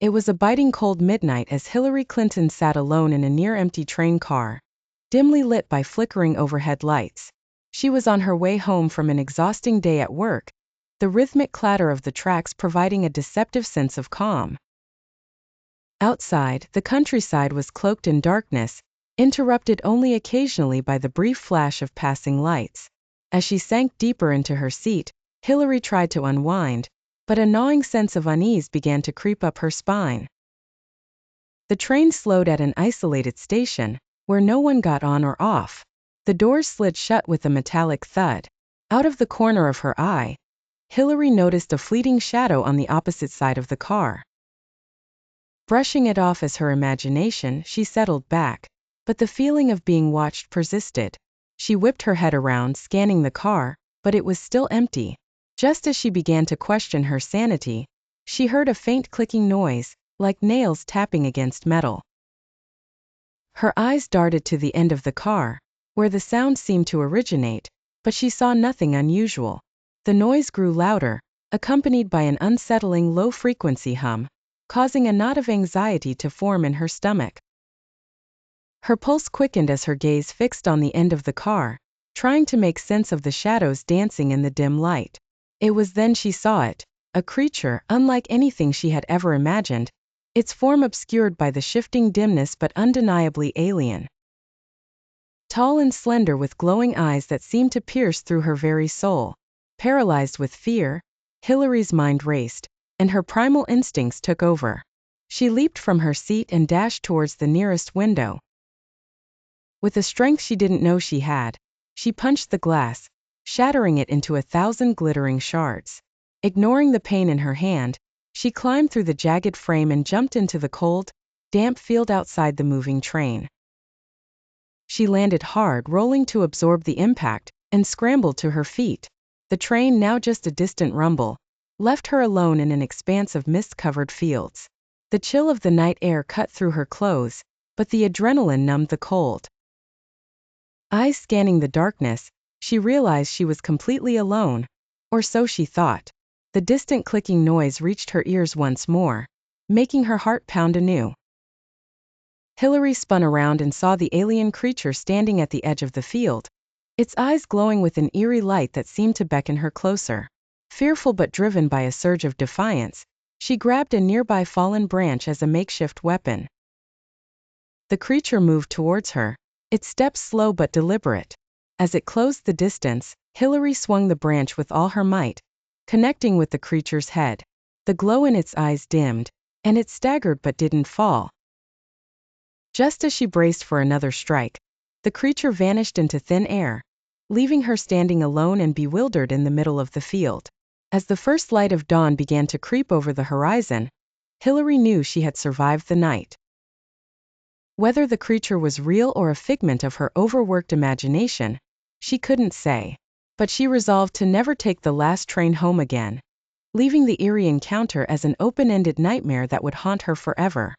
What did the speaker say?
It was a biting cold midnight as Hillary Clinton sat alone in a near-empty train car, dimly lit by flickering overhead lights. She was on her way home from an exhausting day at work, the rhythmic clatter of the tracks providing a deceptive sense of calm. Outside, the countryside was cloaked in darkness, interrupted only occasionally by the brief flash of passing lights. As she sank deeper into her seat, Hillary tried to unwind, but a gnawing sense of unease began to creep up her spine. The train slowed at an isolated station, where no one got on or off. The doors slid shut with a metallic thud. Out of the corner of her eye, Hillary noticed a fleeting shadow on the opposite side of the car. Brushing it off as her imagination, she settled back, but the feeling of being watched persisted. She whipped her head around, scanning the car, but it was still empty. Just as she began to question her sanity, she heard a faint clicking noise, like nails tapping against metal. Her eyes darted to the end of the car, where the sound seemed to originate, but she saw nothing unusual. The noise grew louder, accompanied by an unsettling low-frequency hum, causing a knot of anxiety to form in her stomach. Her pulse quickened as her gaze fixed on the end of the car, trying to make sense of the shadows dancing in the dim light. It was then she saw it, a creature unlike anything she had ever imagined, its form obscured by the shifting dimness but undeniably alien. Tall and slender with glowing eyes that seemed to pierce through her very soul. Paralyzed with fear, Hillary's mind raced, and her primal instincts took over. She leaped from her seat and dashed towards the nearest window. With a strength she didn't know she had, she punched the glass, shattering it into 1,000 glittering shards. Ignoring the pain in her hand, she climbed through the jagged frame and jumped into the cold, damp field outside the moving train. She landed hard, rolling to absorb the impact, and scrambled to her feet. The train, now just a distant rumble, left her alone in an expanse of mist-covered fields. The chill of the night air cut through her clothes, but the adrenaline numbed the cold. Eyes scanning the darkness, she realized she was completely alone, or so she thought. The distant clicking noise reached her ears once more, making her heart pound anew. Hillary spun around and saw the alien creature standing at the edge of the field, its eyes glowing with an eerie light that seemed to beckon her closer. Fearful but driven by a surge of defiance, she grabbed a nearby fallen branch as a makeshift weapon. The creature moved towards her, its steps slow but deliberate. As it closed the distance, Hillary swung the branch with all her might, connecting with the creature's head. The glow in its eyes dimmed, and it staggered but didn't fall. Just as she braced for another strike, the creature vanished into thin air, leaving her standing alone and bewildered in the middle of the field. As the first light of dawn began to creep over the horizon, Hillary knew she had survived the night. Whether the creature was real or a figment of her overworked imagination, she couldn't say. But she resolved to never take the last train home again, leaving the eerie encounter as an open-ended nightmare that would haunt her forever.